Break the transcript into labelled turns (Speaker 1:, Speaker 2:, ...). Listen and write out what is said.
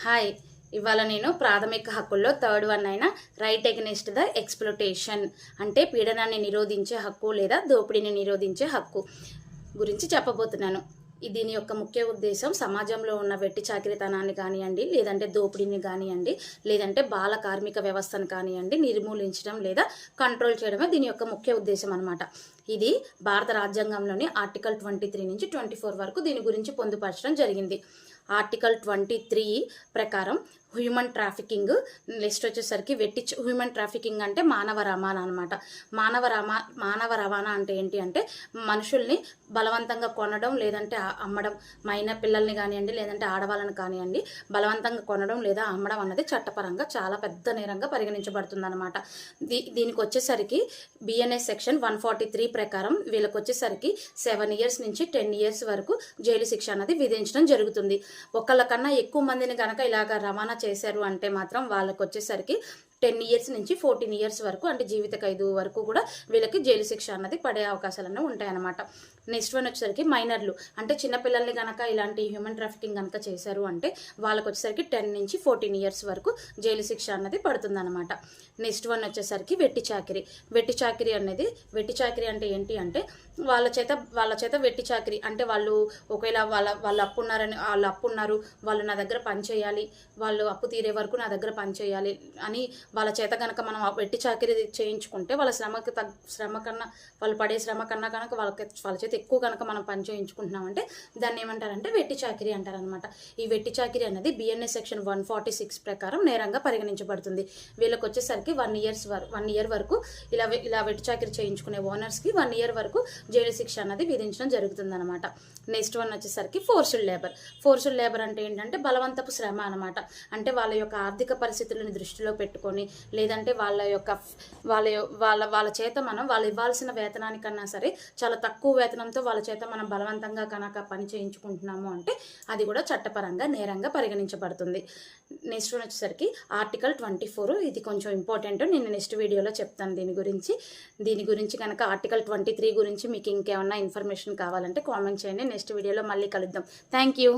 Speaker 1: Hi, ఇవాళ నేను ప్రాథమిక హక్కుల్లో థర్డ్ వన్ అయిన రైట్ ఎగనెస్ట్ ద ఎక్స్‌ప్లోటేషన్ అంటే పీడనాన్ని నిరోధించే హక్కు లేదా దోపిడీని నిరోధించే హక్కు గురించి చెప్పబోతున్నాను. దీని యొక్క ముఖ్య ఉద్దేశం సమాజంలో ఉన్న వెట్టి చాకిరీతనాన్ని కానివ్వండి, లేదంటే దోపిడీని కానివ్వండి, లేదంటే బాల కార్మిక వ్యవస్థను కానివ్వండి నిర్మూలించడం లేదా కంట్రోల్ చేయడమే దీని యొక్క ముఖ్య ఉద్దేశం అనమాట. ఇది భారత రాజ్యాంగంలోని ఆర్టికల్ 23 నుంచి 24 వరకు దీని గురించి పొందుపరచడం జరిగింది. ఆర్టికల్ 23 ప్రకారం హ్యూమన్ ట్రాఫికింగ్, నెక్స్ట్ వచ్చేసరికి హ్యూమన్ ట్రాఫికింగ్ అంటే మానవ రవాణా అనమాట. మానవ రవాణా అంటే ఏంటి అంటే మనుషుల్ని బలవంతంగా కొనడం లేదంటే అమ్మడం, పిల్లల్ని కానివ్వండి లేదంటే ఆడవాళ్ళని కానివ్వండి బలవంతంగా కొనడం లేదా అమ్మడం అన్నది చట్టపరంగా చాలా పెద్ద నేరంగా పరిగణించబడుతుంది అనమాట. దీనికి వచ్చేసరికి బిఎన్ఎస్ సెక్షన్ 143 ప్రకారం వీళ్ళకి వచ్చేసరికి 7 years నుంచి 10 years వరకు జైలు శిక్ష అనేది విధించడం జరుగుతుంది. ఒకళ్ళ కన్నా ఎక్కువ మందిని కనుక ఇలాగ రవాణా చేశారు అంటే మాత్రం వాళ్ళకి వచ్చేసరికి 10 years నుంచి 14 years వరకు అంటే జీవిత ఖైదు వరకు కూడా వీళ్ళకి జైలు శిక్ష అన్నది పడే అవకాశాలన్నీ ఉంటాయన్నమాట. నెక్స్ట్ వన్ వచ్చేసరికి మైనర్లు అంటే చిన్నపిల్లల్ని కనుక ఇలాంటి హ్యూమన్ ట్రాఫికింగ్ కనుక చేశారు అంటే వాళ్ళకి వచ్చేసరికి 10 నుంచి 14 years వరకు జైలు శిక్ష అన్నది పడుతుందన్నమాట. నెక్స్ట్ వన్ వచ్చేసరికి వెట్టి చాకిరీ అనేది వెట్టి చాకిరీ అంటే ఏంటి అంటే వాళ్ళ చేత వెట్టి చాకిరీ అంటే వాళ్ళు ఒకవేళ వాళ్ళు అప్పున్నారు వాళ్ళు నా దగ్గర పని చేయాలి, వాళ్ళు అప్పు తీరే వరకు నా దగ్గర పని చేయాలి అని వాళ్ళ చేత కనుక మనం వెట్టి చాకిరీ చేయించుకుంటే వాళ్ళ శ్రమ కన్నా వాళ్ళు పడే శ్రమ కన్నా కనుక వాళ్ళ చేత ఎక్కువ కనుక మనం పని చేయించుకుంటున్నామంటే దాన్ని ఏమంటారంటే వెట్టి చాకిరీ అంటారనమాట. ఈ వెట్టి చాకిరీ అనేది బిఎన్ఎస్ సెక్షన్ 146 ప్రకారం నేరంగా పరిగణించబడుతుంది. వీళ్ళకి వచ్చేసరికి 1 year వరకు ఇలా వెట్టి చాకిరీ చేయించుకునే ఓనర్స్కి 1 year వరకు జైలు శిక్ష అన్నది విధించడం జరుగుతుంది అనమాట. నెక్స్ట్ వన్ వచ్చేసరికి ఫోర్స్డ్ లేబర్ అంటే ఏంటంటే బలవంతపు శ్రమ అనమాట. అంటే వాళ్ళ యొక్క ఆర్థిక పరిస్థితులను దృష్టిలో పెట్టుకొని లేదంటే వాళ్ళ చేత మనం వాళ్ళు ఇవ్వాల్సిన వేతనానికన్నా సరే చాలా తక్కువ వేతనంతో వాళ్ళ చేత మనం బలవంతంగా కనుక పని చేయించుకుంటున్నాము అంటే అది కూడా చట్టపరంగా నేరంగా పరిగణించబడుతుంది. నెక్స్ట్ వన్ వచ్చేసరికి ఆర్టికల్ 24. ఇది కొంచెం ఇంపార్టెంట్, నేను నెక్స్ట్ వీడియోలో చెప్తాను దీని గురించి కనుక ఆర్టికల్ 23 గురించి మీకు ఇంకేమన్నా ఇన్ఫర్మేషన్ కావాలంటే కామెంట్ చేయండి. నెక్స్ట్ వీడియోలో మళ్ళీ కలుద్దాం. Thank you.